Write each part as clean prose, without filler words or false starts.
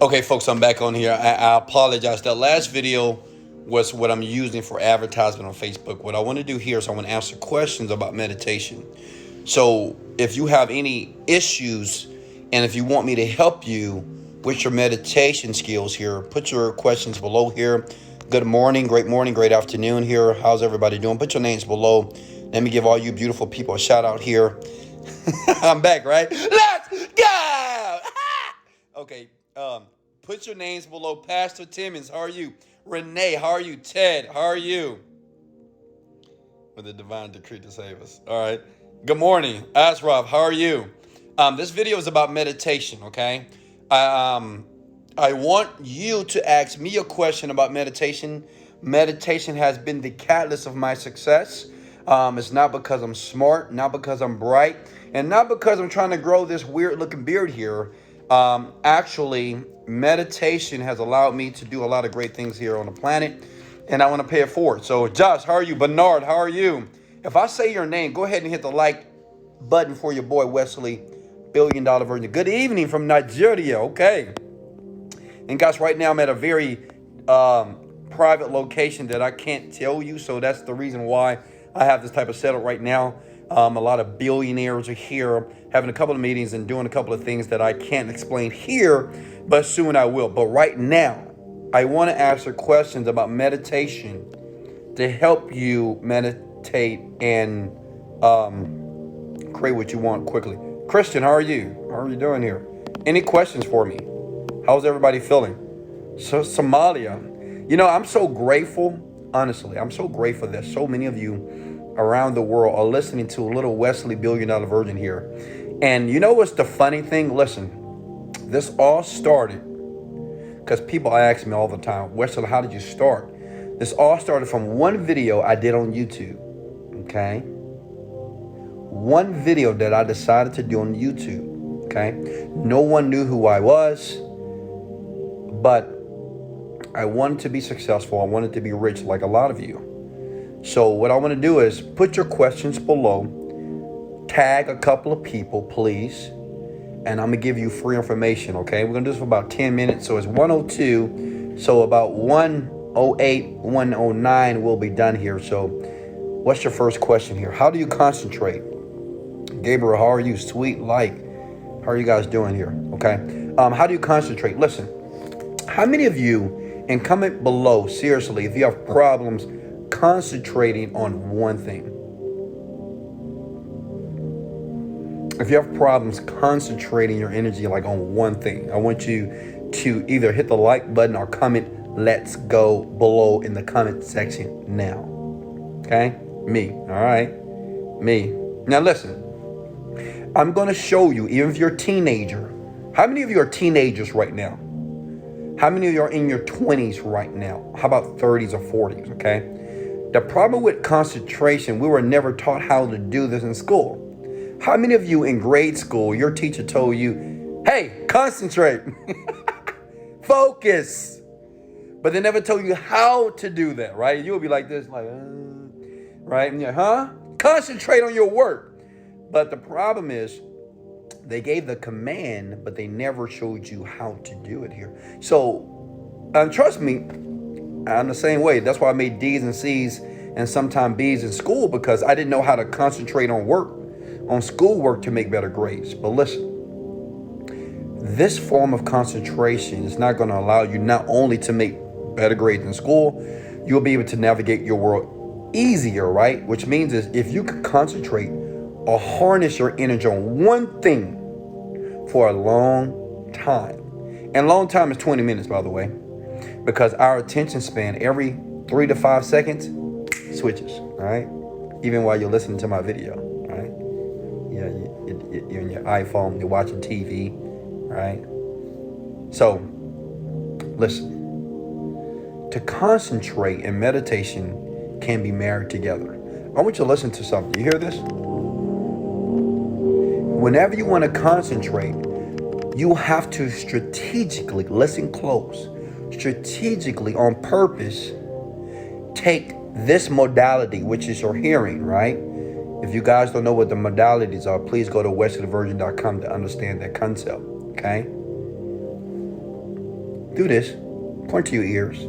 Okay, folks, I'm back on here. I apologize. That last video was what I'm using for advertisement on Facebook. What I want to do here is I want to answer questions about meditation. So if you have any issues and if you want me to help you with your meditation skills here, put your questions below here. Good morning, great afternoon here. How's everybody doing? Put your names below. Let me give all you beautiful people a shout out here. I'm back, right? Let's go! Okay, put your names below. Pastor Timmons, how are you? Renee, how are you? Ted, how are you? With the divine decree to save us. All right. Good morning, Asraf, how are you? This video is about meditation, okay? I want you to ask me a question about meditation. Meditation has been the catalyst of my success. It's not because I'm smart, not because I'm bright, and not because I'm trying to grow this weird looking beard here. Actually, meditation has allowed me to do a lot of great things here on the planet, and I want to pay it forward. So, Josh, how are you? Bernard, how are you? If I say your name, go ahead and hit the like button for your boy Wesley, $1 billion virgin. Good evening from Nigeria. Okay. And guys, right now I'm at a very private location that I can't tell you. So that's the reason why I have this type of setup right now. A lot of billionaires are here having a couple of meetings and doing a couple of things that I can't explain here, but soon I will. But right now, I want to answer questions about meditation to help you meditate and create what you want quickly. Christian, how are you? How are you doing here? Any questions for me? How's everybody feeling? So Somalia, you know, I'm so grateful. Honestly, I'm so grateful that so many of you around the world are listening to little Wesley $1 billion virgin here. And you know what's the funny thing? Listen, this all started because people ask me all the time, Wesley, how did you start? This all started from one video I did on YouTube. Okay, one video that I decided to do on YouTube. Okay, no one knew who I was, but I wanted to be successful. I wanted to be rich like a lot of you. So what I want to do is put your questions below, tag a couple of people, please, and I'm going to give you free information, okay? We're going to do this for about 10 minutes, so it's 1:02, so about 1:08, 1:09 we'll be done here. So what's your first question here? How do you concentrate? Gabriel, how are you? Sweet Light, how are you guys doing here, okay? How do you concentrate? Listen, how many of you, and comment below, seriously, if you have problems concentrating on one thing. If you have problems concentrating your energy like on one thing, I want you to either hit the like button or comment let's go below in the comment section now. Okay? Me. All right? Me. Now listen. I'm going to show you, even if you're a teenager, how many of you are teenagers right now? How many of you are in your 20s right now? How about 30s or 40s, okay? The problem with concentration, we were never taught how to do this in school. How many of you in grade school, your teacher told you, hey, concentrate, focus, but they never told you how to do that, right? You'll be like this, like, right? And you're, concentrate on your work. But the problem is, they gave the command, but they never showed you how to do it here. So, trust me, I'm the same way. That's why I made D's and C's and sometimes B's in school, because I didn't know how to concentrate on work, on schoolwork to make better grades. But listen, this form of concentration is not going to allow you not only to make better grades in school, you'll be able to navigate your world easier, right? Which means is if you can concentrate or harness your energy on one thing for a long time, and long time is 20 minutes, by the way, because our attention span every 3 to 5 seconds switches, all right? Even while you're listening to my video, right? Yeah, you're in your iPhone, you're watching TV, right? So, listen, to concentrate and meditation can be married together. I want you to listen to something. You hear this? Whenever you want to concentrate, you have to strategically, listen close, strategically on purpose, take this modality, which is your hearing, right? If you guys don't know what the modalities are, please go to wesleyvirgin.com to understand that concept, okay? Do this. Point to your ears.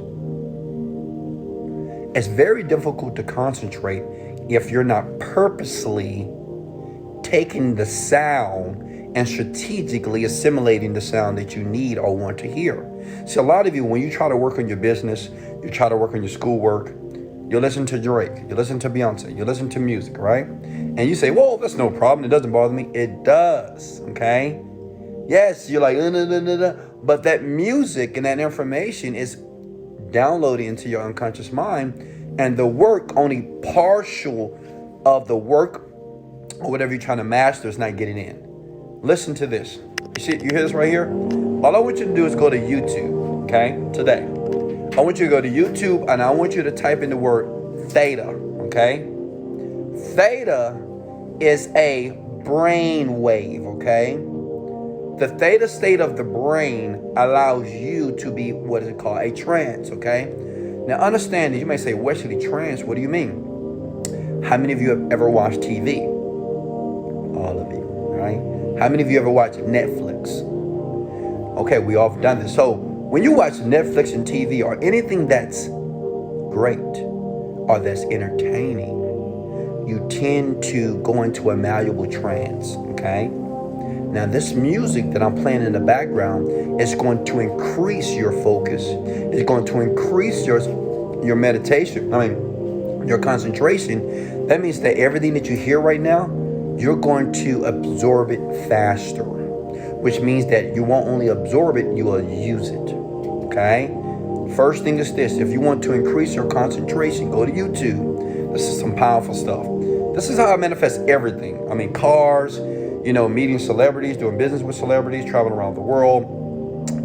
It's very difficult to concentrate if you're not purposely taking the sound and strategically assimilating the sound that you need or want to hear. See, a lot of you, when you try to work on your business, you try to work on your schoolwork, you listen to Drake, you listen to Beyonce, you listen to music, right? And you say, well, that's no problem. It doesn't bother me. It does, okay? Yes, you're like, but that music and that information is downloading into your unconscious mind, and the work, only partial of the work or whatever you're trying to master is not getting in. Listen to this. You see, you hear this right here? All I want you to do is go to YouTube, okay, today. I want you to go to YouTube and I want you to type in the word theta, okay? Theta is a brain wave, okay? The theta state of the brain allows you to be, what is it called? A trance, okay? Now understand that you may say, Wesley, trance, what do you mean? How many of you have ever watched TV? All of you, right? How many of you ever watched Netflix? Okay, we all have done this. So when you watch Netflix and TV or anything that's great or that's entertaining, you tend to go into a malleable trance, okay? Now this music that I'm playing in the background is going to increase your focus. It's going to increase your meditation, your concentration. That means that everything that you hear right now, you're going to absorb it faster, which means that you won't only absorb it, you will use it, okay? First thing is this: if you want to increase your concentration, go to YouTube. This is some powerful stuff. This is how I manifest everything. Cars, meeting celebrities, doing business with celebrities, traveling around the world,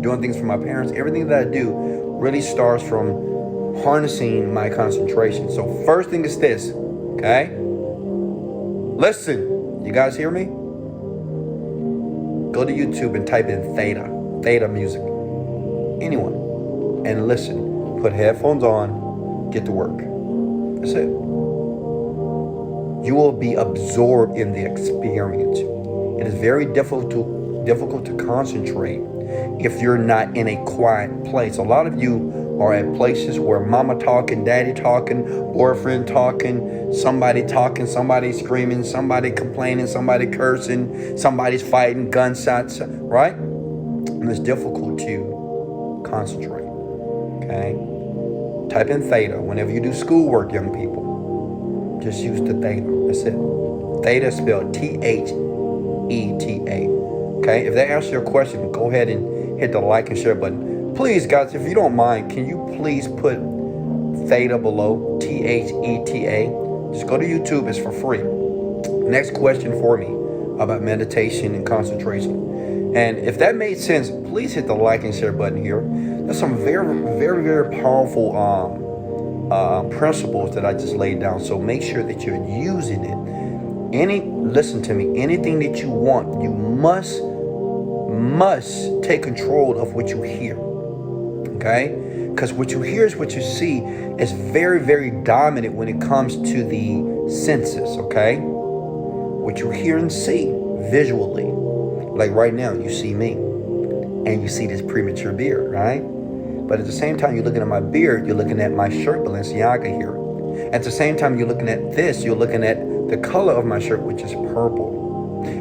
doing things for my parents. Everything that I do really starts from harnessing my concentration. So first thing is this, okay? Listen, you guys hear me? Go to YouTube and type in theta music, anyone, and listen. Put headphones on, get to work. That's it. You will be absorbed in the experience. It is very difficult to concentrate if you're not in a quiet place. A lot of you are at places where mama talking, daddy talking, boyfriend talking, somebody screaming, somebody complaining, somebody cursing, somebody's fighting, gunshots, right? And it's difficult to concentrate, okay? Type in theta. Whenever you do schoolwork, young people, just use the theta. That's it. Theta is spelled Theta. Okay, if that answers your question, go ahead and hit the like and share button. Please, guys, if you don't mind, can you please put theta below, Theta? Just go to YouTube, it's for free. Next question for me about meditation and concentration. And if that made sense, please hit the like and share button here. There's some very, very, very powerful principles that I just laid down. So make sure that you're using it. Listen to me, anything that you want, you must take control of what you hear, okay? Because what you hear is what you see. Is very, very dominant when it comes to the senses, okay? What you hear and see visually. Like right now, you see me, and you see this premature beard, right? But at the same time, you're looking at my beard, you're looking at my shirt, Balenciaga here. At the same time, you're looking at this, you're looking at the color of my shirt, which is purple.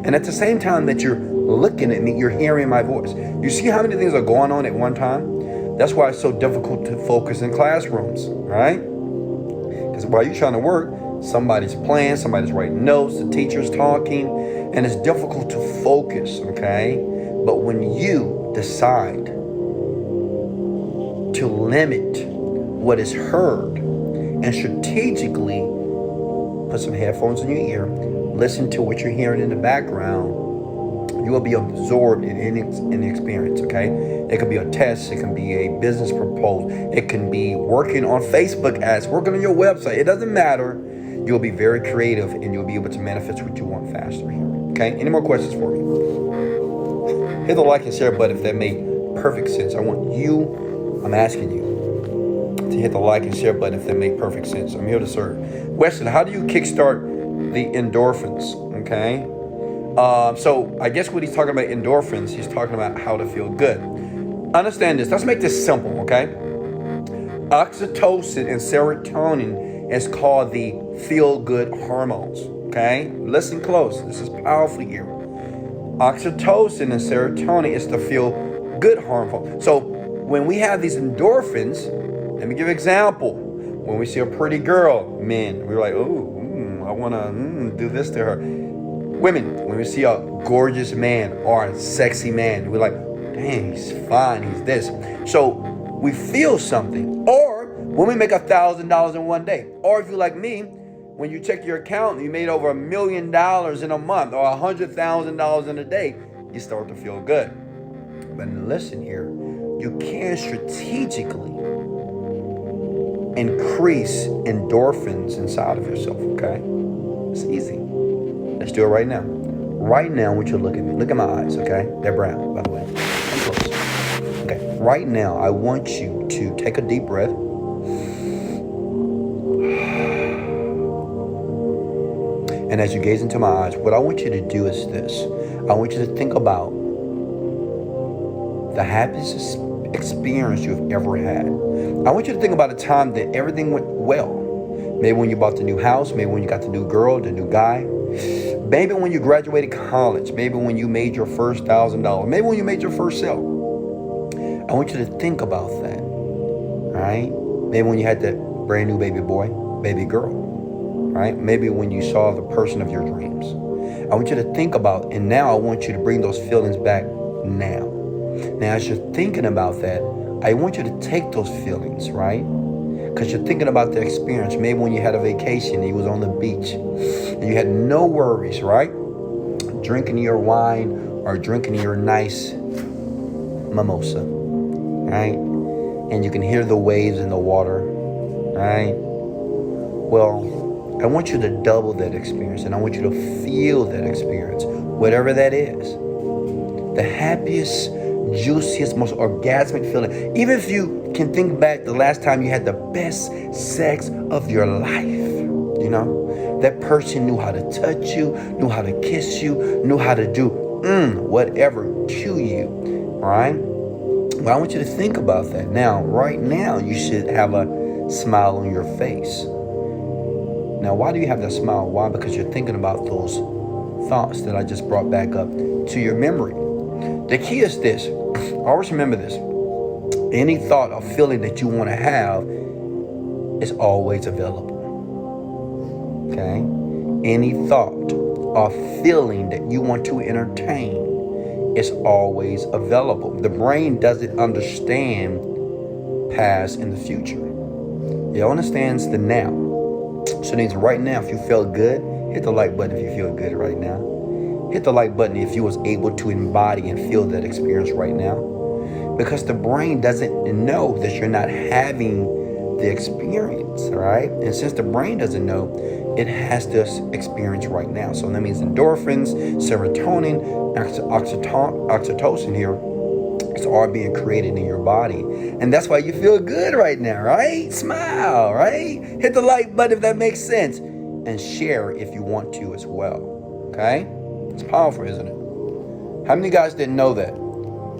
And at the same time that you're looking at me, you're hearing my voice. You see how many things are going on at one time? That's why it's so difficult to focus in classrooms, right? Because while you're trying to work, somebody's playing, somebody's writing notes, the teacher's talking, and it's difficult to focus, okay? But when you decide to limit what is heard and strategically put some headphones in your ear, listen to what you're hearing in the background, you will be absorbed in the experience, okay? It could be a test, it can be a business proposal, it can be working on Facebook ads, working on your website. It doesn't matter. You'll be very creative and you'll be able to manifest what you want faster here, okay? Any more questions for me? Hit the like and share button if that made perfect sense. I'm asking you to hit the like and share button if that made perfect sense. I'm here to serve. Weston, how do you kickstart the endorphins? Okay. So I guess what he's talking about endorphins, he's talking about how to feel good. Understand this. Let's make this simple, okay? Oxytocin and serotonin is called the feel-good hormones, okay? Listen close. This is powerful here. Oxytocin and serotonin is the feel-good hormone. So when we have these endorphins, let me give an example. When we see a pretty girl, men, we're like, oh, I want to do this to her. Women, when we see a gorgeous man or a sexy man, we're like, dang, he's fine, he's this. So we feel something. Or when we make $1,000 in one day. Or if you're like me, when you check your account and you made over $1 million in a month or $100,000 in a day, you start to feel good. But listen here, you can strategically increase endorphins inside of yourself, okay? It's easy. Let's do it right now. Right now, I want you to look at me. Look at my eyes, okay? They're brown, by the way. Come close. Okay, right now, I want you to take a deep breath. And as you gaze into my eyes, what I want you to do is this. I want you to think about the happiest experience you've ever had. I want you to think about a time that everything went well. Maybe when you bought the new house, maybe when you got the new girl, the new guy. Maybe when you graduated college, maybe when you made your first $1,000, maybe when you made your first sale. I want you to think about that, right? Maybe when you had that brand new baby boy, baby girl, right? Maybe when you saw the person of your dreams. I want you to think about, and now I want you to bring those feelings back now. Now, as you're thinking about that, I want you to take those feelings, right? Because you're thinking about the experience. Maybe when you had a vacation and you was on the beach and you had no worries, right? Drinking your wine or drinking your nice mimosa, right? And you can hear the waves in the water, right? Well, I want you to double that experience and I want you to feel that experience, whatever that is. The happiest, juiciest, most orgasmic feeling. Even if you can think back the last time you had the best sex of your life, you know, that person knew how to touch you, knew how to kiss you, knew how to do whatever to you, right? Well, I want you to think about that. Now, right now, you should have a smile on your face. Now, why do you have that smile? Why? Because you're thinking about those thoughts that I just brought back up to your memory. The key is this. Always remember this. Any thought or feeling that you want to have is always available. Okay? Any thought or feeling that you want to entertain is always available. The brain doesn't understand past and the future. It understands the now. So it means right now, if you feel good, hit the like button if you feel good right now. Hit the like button if you was able to embody and feel that experience right now. Because the brain doesn't know that you're not having the experience, right? And since the brain doesn't know, it has this experience right now. So that means endorphins, serotonin, oxytocin here, it's all being created in your body. And that's why you feel good right now, right? Smile, right? Hit the like button if that makes sense. And share if you want to as well, okay? It's powerful, isn't it? How many guys didn't know that?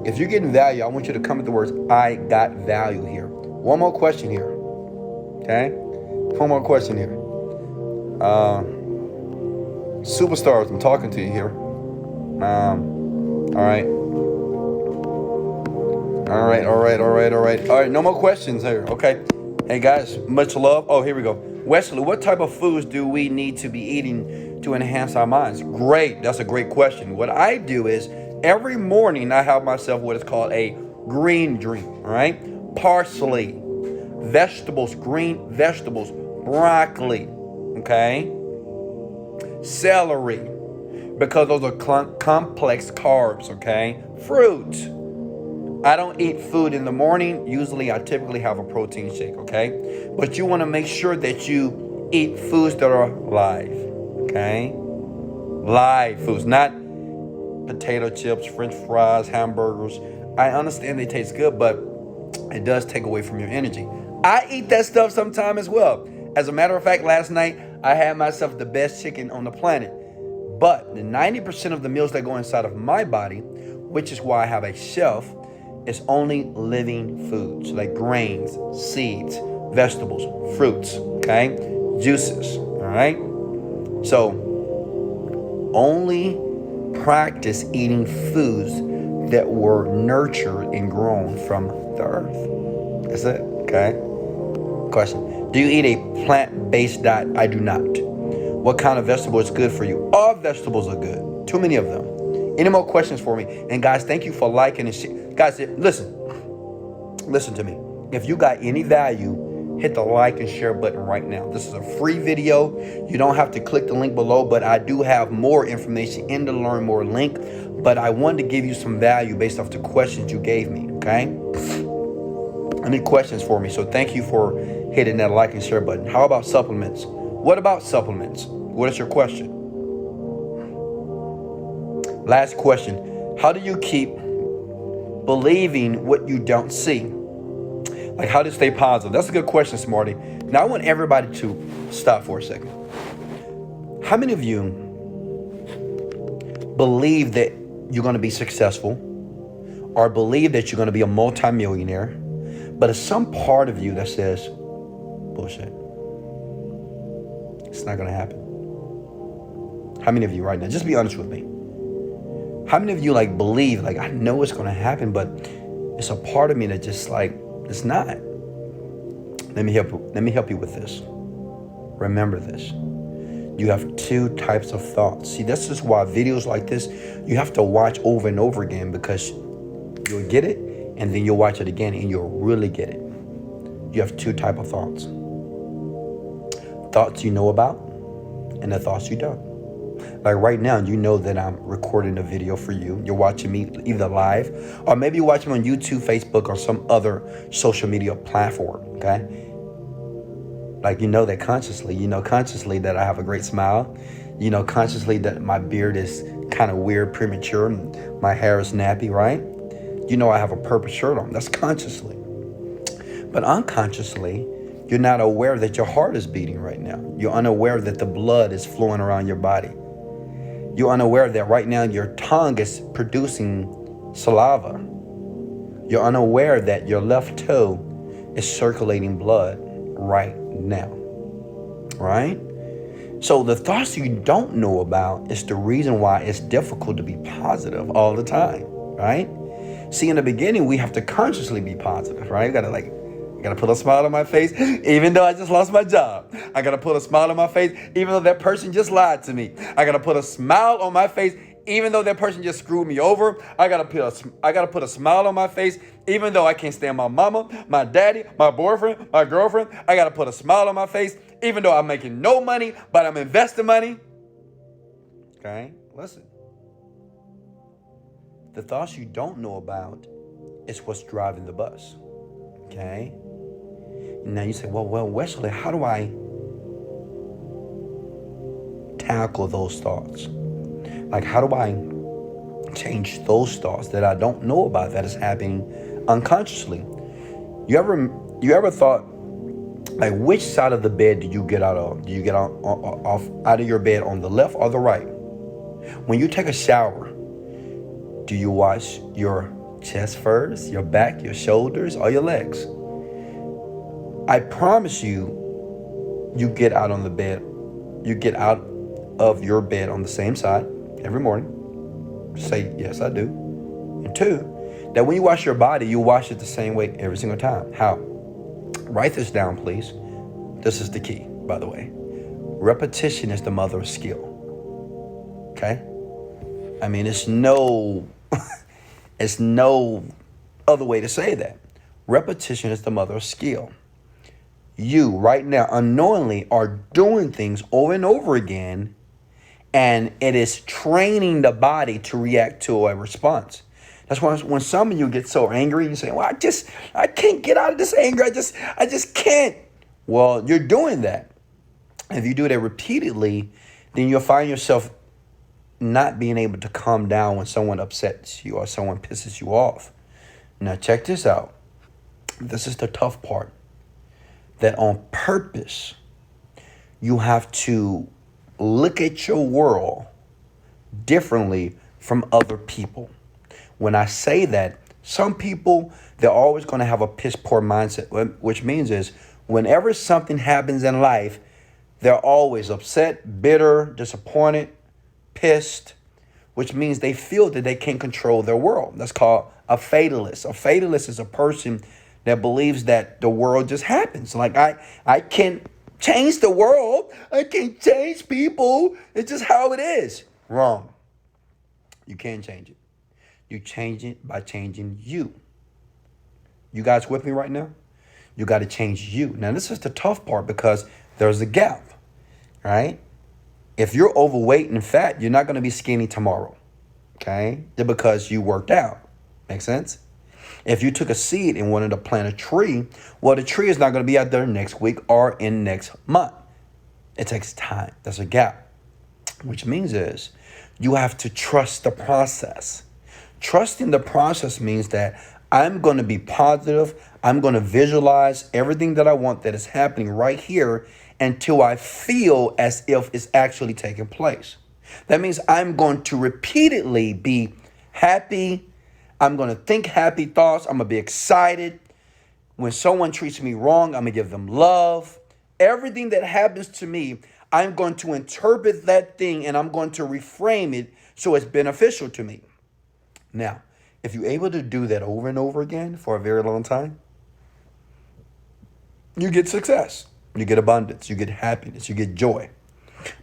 If you're getting value, I want you to comment the words, I got value here. One more question here. Okay? One more question here. Superstars, I'm talking to you here. All right. All right, no more questions here. Okay. Hey guys, much love. Oh, here we go. Wesley, what type of foods do we need to be eating to enhance our minds? Great. That's a great question. What I do is every morning I have myself what is called a green drink, right? Parsley, vegetables, green vegetables, broccoli, okay? Celery, because those are complex carbs, okay? Fruit. I don't eat food in the morning. Usually I typically have a protein shake, okay? But you want to make sure that you eat foods that are live, okay? Live foods, not potato chips, French fries, hamburgers. I understand they taste good, but it does take away from your energy. I eat that stuff sometime as well. As a matter of fact, last night I had myself the best chicken on the planet. But the 90% of the meals that go inside of my body, which is why I have a chef, It's only living foods like grains, seeds, vegetables, fruits, okay? Juices, all right? So only practice eating foods that were nurtured and grown from the earth. That's it, okay? Question. Do you eat a plant-based diet? I do not. What kind of vegetable is good for you? All vegetables are good. Too many of them. Any more questions for me? And guys, thank you for liking and sharing. Guys, listen to me. If you got any value, hit the like and share button right now. This is a free video. You don't have to click the link below, but I do have more information in the Learn More link. But I wanted to give you some value based off the questions you gave me, okay? Any questions for me? So thank you for hitting that like and share button. How about supplements? What about supplements? What is your question? Last question. How do you keep believing what you don't see? Like how to stay positive? That's a good question, Smarty. Now I want everybody to stop for a second. How many of you believe that you're going to be successful or believe that you're going to be a multimillionaire, but there's some part of you that says, bullshit. It's not going to happen. How many of you right now? Just be honest with me. How many of you believe, I know it's going to happen, but it's a part of me that just it's not. Let me help you with this. Remember this. You have two types of thoughts. See, this is why videos like this, you have to watch over and over again, because you'll get it and then you'll watch it again and you'll really get it. You have two types of thoughts. Thoughts you know about and the thoughts you don't. Like right now, you know that I'm recording a video for you. You're watching me either live or maybe you're watching me on YouTube, Facebook, or some other social media platform, okay? You know that consciously. You know consciously that I have a great smile. You know consciously that my beard is kind of weird, premature, and my hair is nappy, right? You know I have a purple shirt on. That's consciously. But unconsciously, you're not aware that your heart is beating right now. You're unaware that the blood is flowing around your body. You're unaware that right now your tongue is producing saliva. You're unaware that your left toe is circulating blood right now, right? So the thoughts you don't know about is the reason why it's difficult to be positive all the time, right? See, in the beginning, we have to consciously be positive, right? I gotta put a smile on my face, even though I just lost my job. I gotta put a smile on my face, even though that person just lied to me. I gotta put a smile on my face, even though that person just screwed me over. I gotta put a smile on my face, even though I can't stand my mama, my daddy, my boyfriend, my girlfriend. I gotta put a smile on my face, even though I'm making no money, but I'm investing money. Okay, listen. The thoughts you don't know about is what's driving the bus. Okay? Now you say, well, Wesley, how do I tackle those thoughts? How do I change those thoughts that I don't know about that is happening unconsciously? You ever thought, which side of the bed do you get out of? Do you get out of your bed on the left or the right? When you take a shower, do you wash your chest first, your back, your shoulders, or your legs? I promise you, you get out on the bed. You get out of your bed on the same side every morning. Say, yes, I do. And two, that when you wash your body, you wash it the same way every single time. How? Write this down, please. This is the key, by the way. Repetition is the mother of skill. Okay? I mean, it's no other way to say that. Repetition is the mother of skill. You, right now, unknowingly are doing things over and over again, and it is training the body to react to a response. That's why when some of you get so angry, you say, well, I can't get out of this anger. I just can't. Well, you're doing that. If you do that repeatedly, then you'll find yourself not being able to calm down when someone upsets you or someone pisses you off. Now, check this out. This is the tough part. That on purpose, you have to look at your world differently from other people. When I say that, Some people, they're always going to have a piss poor mindset, which means is whenever something happens in life, they're always upset, bitter, disappointed, pissed, which means they feel that they can't control their world. That's called a fatalist. A fatalist is a person that believes that the world just happens. Like I can't change the world. I can't change people. It's just how it is. Wrong. You can't change it. You change it by changing you. You guys with me right now? You got to change you. Now, this is the tough part because there's a gap, right? If you're overweight and fat, you're not going to be skinny tomorrow, okay? Just because you worked out. Make sense? If you took a seed and wanted to plant a tree, well, the tree is not going to be out there next week or in next month. It takes time. There's a gap, which means is you have to trust the process. Trusting the process means that I'm going to be positive. I'm going to visualize everything that I want that is happening right here until I feel as if it's actually taking place. That means I'm going to repeatedly be happy. I'm going to think happy thoughts. I'm going to be excited. When someone treats me wrong, I'm going to give them love. Everything that happens to me, I'm going to interpret that thing and I'm going to reframe it so it's beneficial to me. Now, if you're able to do that over and over again for a very long time, you get success, you get abundance, you get happiness, you get joy.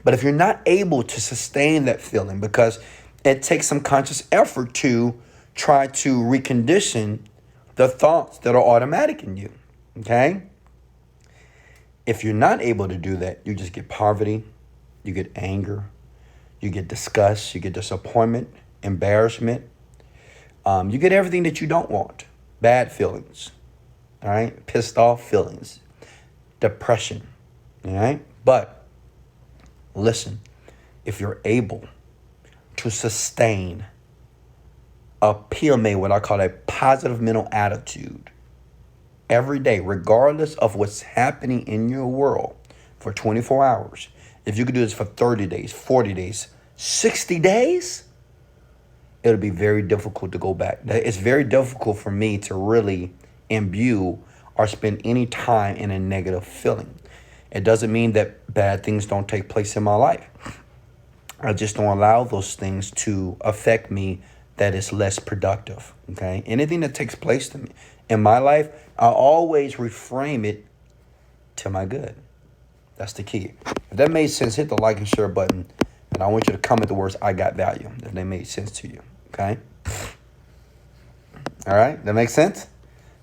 But if you're not able to sustain that feeling, because it takes some conscious effort to try to recondition the thoughts that are automatic in you, okay? If you're not able to do that, you just get poverty, you get anger, you get disgust, you get disappointment, embarrassment. You get everything that you don't want. Bad feelings, all right? Pissed off feelings, depression, all right? But listen, if you're able to sustain a PMA, what I call a positive mental attitude, every day, regardless of what's happening in your world for 24 hours, if you could do this for 30 days, 40 days, 60 days, it'll be very difficult to go back. It's very difficult for me to really imbue or spend any time in a negative feeling. It doesn't mean that bad things don't take place in my life. I just don't allow those things to affect me that is less productive, okay? Anything that takes place to me in my life, I always reframe it to my good. That's the key. If that made sense, hit the like and share button. And I want you to comment the words, I got value, if they made sense to you. Okay. All right. That makes sense.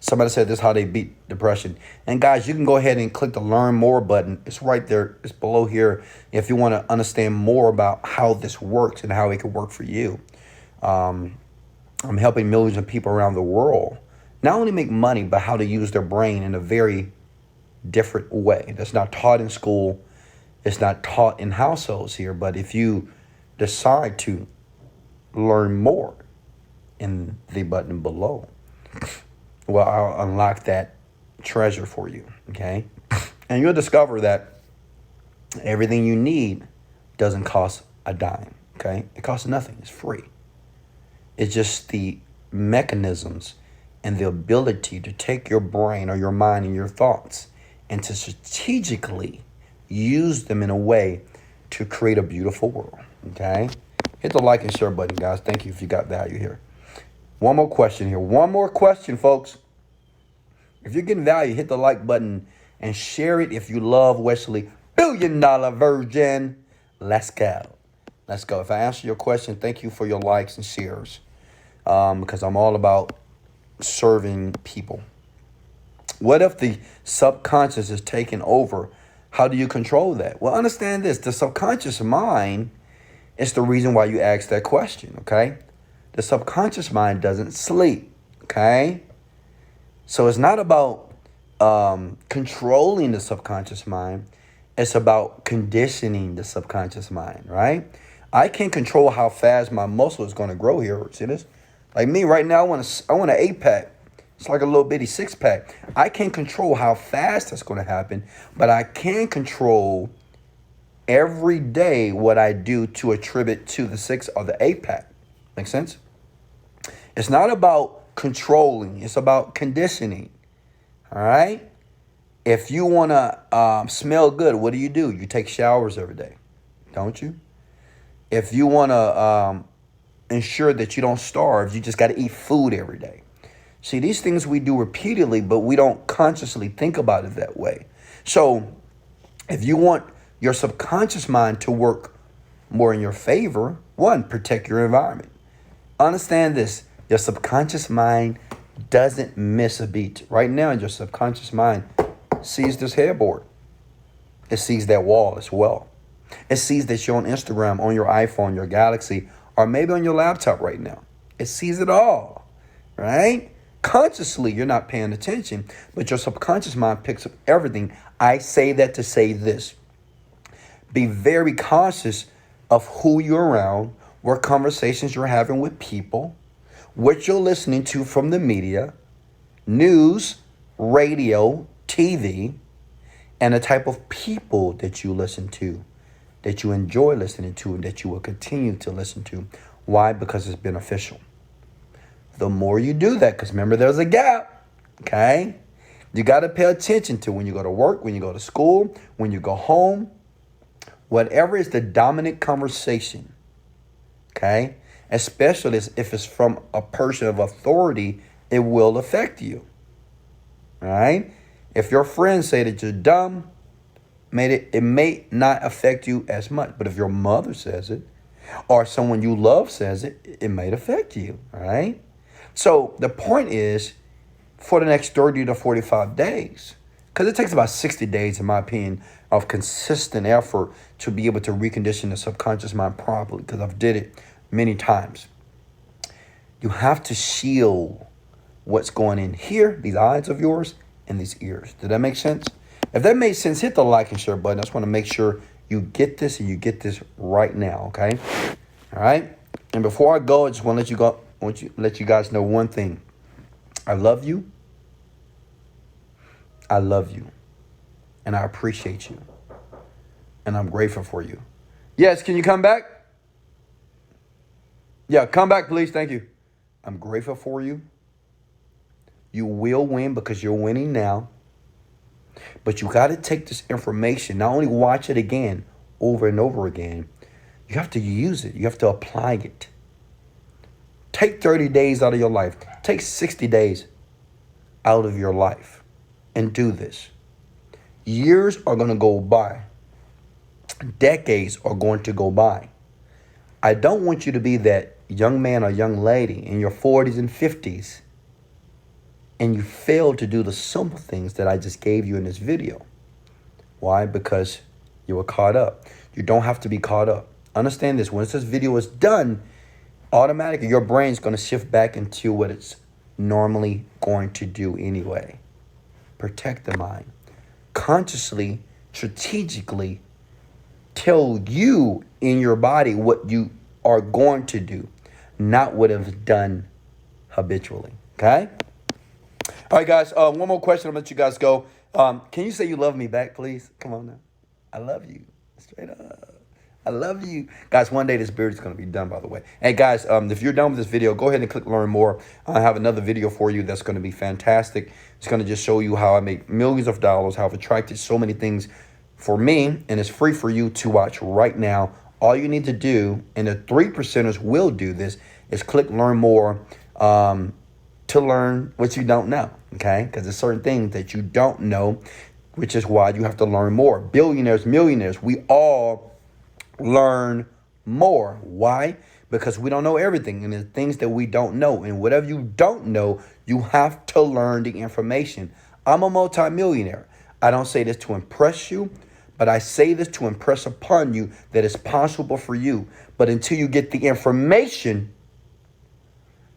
Somebody said this is how they beat depression. And guys, you can go ahead and click the learn more button. It's right there. It's below here. If you want to understand more about how this works and how it can work for you. I'm helping millions of people around the world not only make money, but how to use their brain in a very different way. That's not taught in school. It's not taught in households here. But if you decide to learn more in the button below, well, I'll unlock that treasure for you, okay? And you'll discover that everything you need doesn't cost a dime, okay? It costs nothing. It's free. It's just the mechanisms and the ability to take your brain or your mind and your thoughts and to strategically use them in a way to create a beautiful world, okay? Hit the like and share button, guys. Thank you if you got value here. One more question here. One more question, folks. If you're getting value, hit the like button and share it if you love Wesley, $1 billion virgin. Let's go. Let's go. If I answer your question, thank you for your likes and shares, because I'm all about serving people. What if the subconscious is taking over? How do you control that? Well, understand this. The subconscious mind is the reason why you ask that question, okay? The subconscious mind doesn't sleep, okay? So it's not about controlling the subconscious mind. It's about conditioning the subconscious mind, right? I can't control how fast my muscle is going to grow here. See this? Like me right now, I want an 8-pack. It's like a little bitty 6-pack. I can't control how fast that's going to happen, but I can control every day what I do to attribute to the 6 or the 8-pack. Make sense? It's not about controlling. It's about conditioning. All right? If you want to smell good, what do? You take showers every day, don't you? If you want to ensure that you don't starve, you just got to eat food every day. See, these things we do repeatedly, but we don't consciously think about it that way. So if you want your subconscious mind to work more in your favor, one, protect your environment. Understand this. Your subconscious mind doesn't miss a beat. Right now, your subconscious mind sees this headboard. It sees that wall as well. It sees that you're on Instagram, on your iPhone, your Galaxy, or maybe on your laptop right now. It sees it all, right? Consciously, you're not paying attention, but your subconscious mind picks up everything. I say that to say this. Be very cautious of who you're around, what conversations you're having with people, what you're listening to from the media, news, radio, TV, and the type of people that you listen to, that you enjoy listening to, and that you will continue to listen to. Why? Because it's beneficial. The more you do that, because remember, there's a gap, okay? You got to pay attention to when you go to work, when you go to school, when you go home, whatever is the dominant conversation, okay? Especially if it's from a person of authority, it will affect you, all right? If your friends say that you're dumb, it may not affect you as much. But if your mother says it, or someone you love says it, it might affect you, all right? So the point is, for the next 30 to 45 days, because it takes about 60 days, in my opinion, of consistent effort to be able to recondition the subconscious mind properly, because I've did it many times. You have to shield what's going in here, these eyes of yours, and these ears. Did that make sense? If that made sense, hit the like and share button. I just want to make sure you get this and you get this right now, okay? All right? And before I go, I just want to let you guys know one thing. I love you. I love you. And I appreciate you. And I'm grateful for you. Yes, can you come back? Yeah, come back, please. Thank you. I'm grateful for you. You will win because you're winning now. But you got to take this information, not only watch it again, over and over again. You have to use it. You have to apply it. Take 30 days out of your life. Take 60 days out of your life and do this. Years are going to go by. Decades are going to go by. I don't want you to be that young man or young lady in your 40s and 50s and you fail to do the simple things that I just gave you in this video. Why? Because you were caught up. You don't have to be caught up. Understand this. Once this video is done, automatically your brain's going to shift back into what it's normally going to do anyway. Protect the mind. Consciously, strategically tell you in your body what you are going to do, not what it's done habitually. Okay? All right, guys. One more question. I'll let you guys go. Can you say you love me back, please? Come on now. I love you. Straight up. I love you. Guys, one day this beard is going to be done, by the way. Hey, guys, if you're done with this video, go ahead and click learn more. I have another video for you that's going to be fantastic. It's going to just show you how I make millions of dollars, how I've attracted so many things for me, and it's free for you to watch right now. All you need to do, and the 3%ers will do this, is click learn more to learn what you don't know, okay? Because there's certain things that you don't know, which is why you have to learn more. Billionaires, millionaires, we all learn more. Why? Because we don't know everything, and there's things that we don't know. And whatever you don't know, you have to learn the information. I'm a multimillionaire. I don't say this to impress you, but I say this to impress upon you that it's possible for you. But until you get the information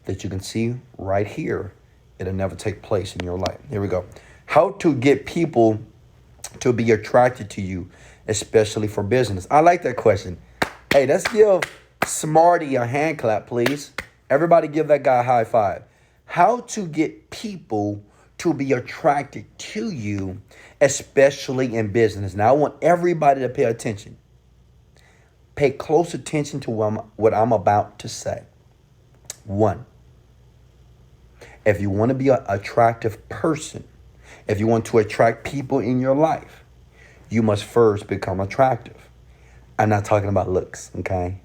that you can see right here, it'll never take place in your life. Here we go. How to get people to be attracted to you, especially for business. I like that question. Hey, let's give Smarty a hand clap, please. Everybody give that guy a high five. How to get people to be attracted to you, especially in business. Now, I want everybody to pay attention. Pay close attention to what I'm about to say. One, If you want to be an attractive person, if you want to attract people in your life, you must first become attractive. I'm not talking about looks, okay?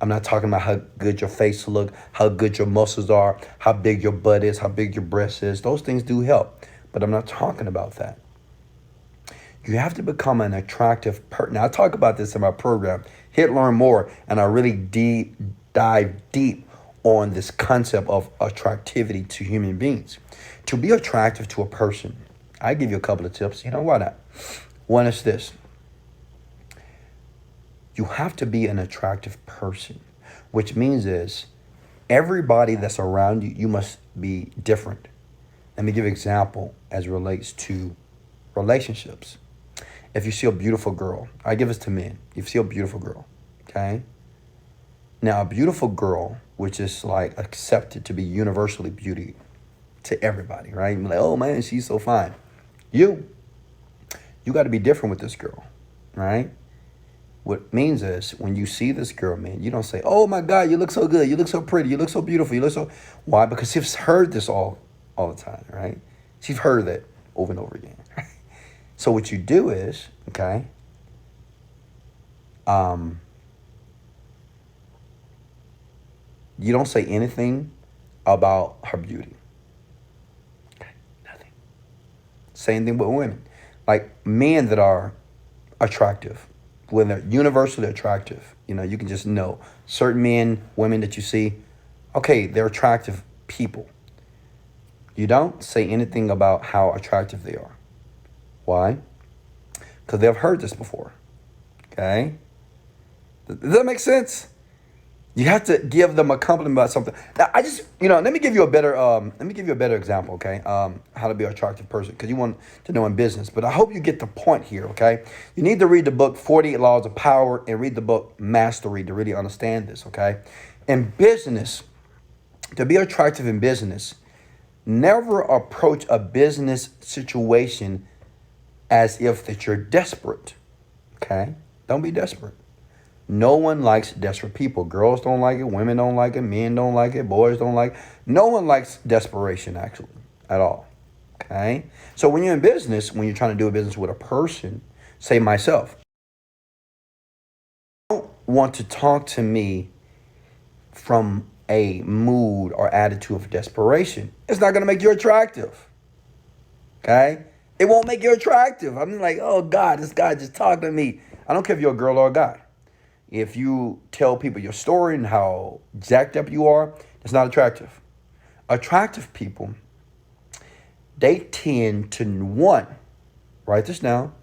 I'm not talking about how good your face look, how good your muscles are, how big your butt is, how big your breast is. Those things do help, but I'm not talking about that. You have to become an attractive person. Now, I talk about this in my program, Hit Learn More, and I really dive deep on this concept of attractivity to human beings. To be attractive to a person, I give you a couple of tips. You know, why not? One is this. You have to be an attractive person, which means is everybody that's around you, you must be different. Let me give an example as it relates to relationships. If you see a beautiful girl, I give this to men. If you see a beautiful girl, okay? Now, a beautiful girl, which is like accepted to be universally beauty to everybody, right? You're like, oh man, she's so fine. You got to be different with this girl, right? What means is when you see this girl, man, you don't say, oh my God, you look so good. You look so pretty. You look so beautiful. You look so, why? Because she's heard this all the time, right? She's heard that over and over again. So what you do is, okay, you don't say anything about her beauty. Okay, nothing. Same thing with women. Like men that are attractive, when they're universally attractive, you know, you can just know certain men, women that you see, okay, they're attractive people. You don't say anything about how attractive they are. Why? Because they've heard this before. Okay? Does that make sense? You have to give them a compliment about something. Now, let me give you a better example, okay? How to be an attractive person, because you want to know in business. But I hope you get the point here, okay? You need to read the book 48 Laws of Power and read the book Mastery to really understand this, okay? In business, to be attractive in business, never approach a business situation as if that you're desperate, okay? Don't be desperate. No one likes desperate people. Girls don't like it. Women don't like it. Men don't like it. Boys don't like it. No one likes desperation, actually, at all. Okay? So when you're in business, when you're trying to do a business with a person, say myself, you don't want to talk to me from a mood or attitude of desperation. It's not going to make you attractive. Okay? It won't make you attractive. I'm like, oh, God, this guy just talked to me. I don't care if you're a girl or a guy. If you tell people your story and how jacked up you are, it's not attractive. Attractive people, they tend to, one, write this down,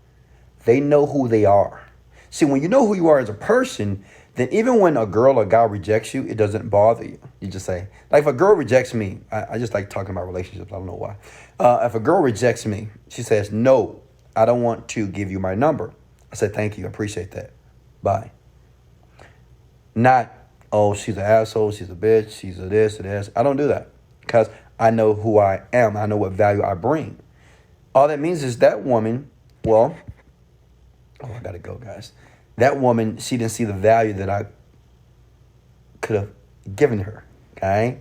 they know who they are. See, when you know who you are as a person, then even when a girl or guy rejects you, it doesn't bother you. You just say, like if a girl rejects me, I just like talking about relationships, I don't know why. If a girl rejects me, she says, no, I don't want to give you my number. I said, thank you, I appreciate that. Bye. Not, oh, she's an asshole, she's a bitch, she's a this, a this. I don't do that because I know who I am. I know what value I bring. All that means is that woman, well, oh, I got to go, guys. That woman, she didn't see the value that I could have given her, okay?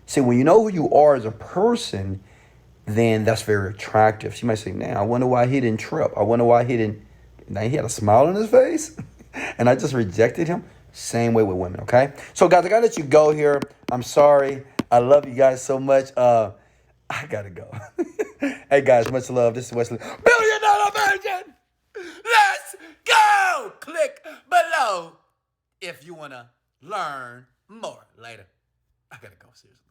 See, when you know who you are as a person, then that's very attractive. She might say, man, I wonder why he didn't trip. I wonder why he didn't, now he had a smile on his face and I just rejected him. Same way with women, okay? So, guys, I got to let you go here. I'm sorry. I love you guys so much. I got to go. Hey, guys, much love. This is Wesley. $1 billion virgin. Let's go. Click below if you want to learn more later. I got to go, seriously.